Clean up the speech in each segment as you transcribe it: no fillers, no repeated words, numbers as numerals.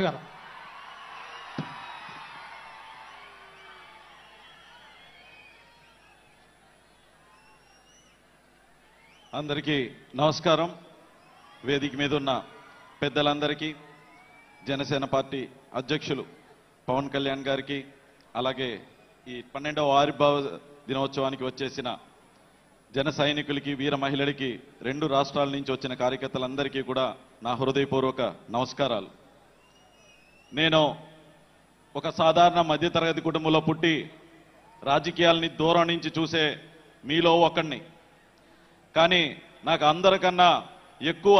గారు. అందరికీ నమస్కారం. వేదిక మీద ఉన్న పెద్దలందరికీ, జనసేన పార్టీ అధ్యక్షులు పవన్ కళ్యాణ్ గారికి, అలాగే ఈ 12వ ఆవిర్భావ దినోత్సవానికి వచ్చేసిన జన సైనికులకి, వీర మహిళలకి, 2 రాష్ట్రాల నుంచి వచ్చిన కార్యకర్తలందరికీ కూడా నా హృదయపూర్వక నమస్కారాలు. నేను ఒక సాధారణ మధ్యతరగతి కుటుంబంలో పుట్టి రాజకీయాలని దూరం నుంచి చూసే మీలో ఒకడిని. కానీ నాకు అందరికన్నా ఎక్కువ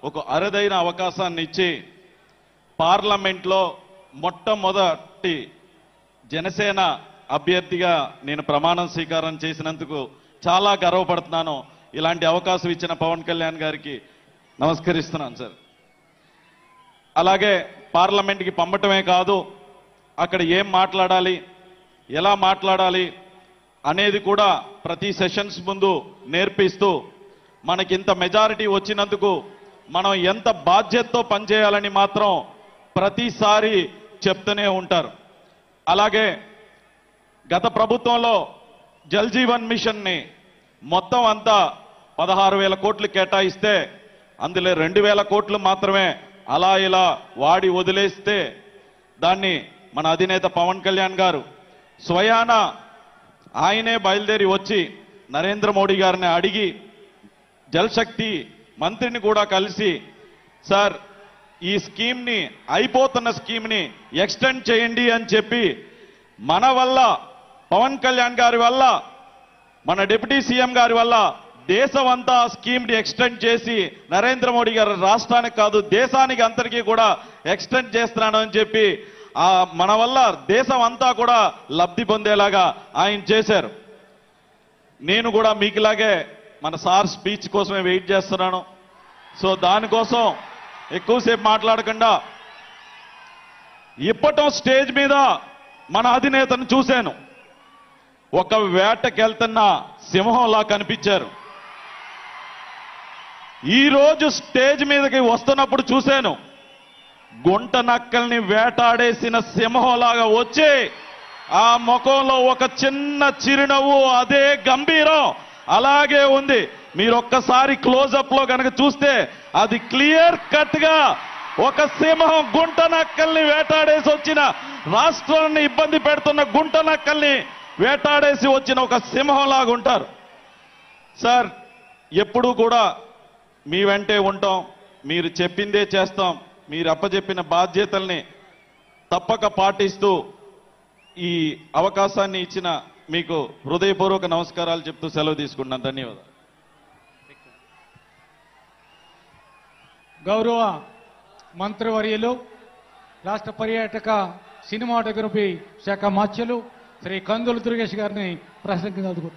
ఒక అరుదైన అవకాశాన్ని ఇచ్చి పార్లమెంట్లో మొట్టమొదటి జనసేన అభ్యర్థిగా నేను ప్రమాణం స్వీకారం చేసినందుకు చాలా గర్వపడుతున్నాను. ఇలాంటి అవకాశం ఇచ్చిన పవన్ కళ్యాణ్ గారికి నమస్కరిస్తున్నాను సార్. అలాగే పార్లమెంట్కి పంపటమే కాదు, అక్కడ ఏం మాట్లాడాలి, ఎలా మాట్లాడాలి అనేది కూడా ప్రతి సెషన్స్ ముందు నేర్పిస్తూ, మనకింత మెజారిటీ వచ్చినందుకు మనం ఎంత బాధ్యతతో పనిచేయాలని మాత్రం ప్రతిసారి చెప్తూనే ఉంటారు. అలాగే గత ప్రభుత్వంలో జల్ జీవన్ మిషన్ని మొత్తం అంతా 16,000 కోట్లు కేటాయిస్తే అందులో 2,000 కోట్లు మాత్రమే అలా ఇలా వాడి వదిలేస్తే దాన్ని మన అధినేత పవన్ కళ్యాణ్ గారు స్వయాన ఆయనే బయలుదేరి వచ్చి నరేంద్ర మోడీ గారిని అడిగి జలశక్తి మంత్రిని కూడా కలిసి, సార్ ఈ స్కీమ్ని, అయిపోతున్న స్కీమ్ని ఎక్స్టెండ్ చేయండి అని చెప్పి, మన వల్ల, పవన్ కళ్యాణ్ గారి వల్ల, మన డిప్యూటీ సీఎం గారి వల్ల దేశం అంతా స్కీమ్ని ఎక్స్టెండ్ చేసి నరేంద్ర మోడీ గారు రాష్ట్రానికి కాదు దేశానికి అందరికీ కూడా ఎక్స్టెండ్ చేస్తున్నాను అని చెప్పి మన వల్ల దేశం అంతా కూడా లబ్ధి పొందేలాగా ఆయన చేశారు. నేను కూడా మీకులాగే మన సార్ స్పీచ్ కోసమే వెయిట్ చేస్తున్నాను. సో దానికోసం ఎక్కువసేపు మాట్లాడకుండా ఇప్పటం స్టేజ్ మీద మన అధినేతను చూశాను. ఒక వేటకెళ్తున్న సింహంలా కనిపించారు. ఈరోజు స్టేజ్ మీదకి వస్తున్నప్పుడు చూశాను, గుంట నక్కల్ని వేటాడేసిన సింహంలాగా వచ్చి ఆ ముఖంలో ఒక చిన్న చిరునవ్వు, అదే గంభీరం అలాగే ఉంది. మీరు ఒక్కసారి క్లోజప్ లో కనుక చూస్తే అది క్లియర్ కట్ గా ఒక సింహం గుంట నక్కల్ని వేటాడేసి వచ్చిన, రాష్ట్రాన్ని ఇబ్బంది పెడుతున్న గుంట నక్కల్ని వేటాడేసి వచ్చిన ఒక సింహంలాగా ఉంటారు. సార్ ఎప్పుడూ కూడా మీ వెంటే ఉంటాం, మీరు చెప్పిందే చేస్తాం, మీరు అప్పచెప్పిన బాధ్యతల్ని తప్పక పాటిస్తూ ఈ అవకాశాన్ని ఇచ్చిన మీకు హృదయపూర్వక నమస్కారాలు చెప్తూ సెలవు తీసుకుంటున్నాను. ధన్యవాదాలు. గౌరవ మంత్రివర్యులు, రాష్ట్ర పర్యాటక సినిమాటోగ్రఫీ శాఖ మాత్యులు శ్రీ కందుల దుర్గేష్ గారిని ప్రసంగించారు.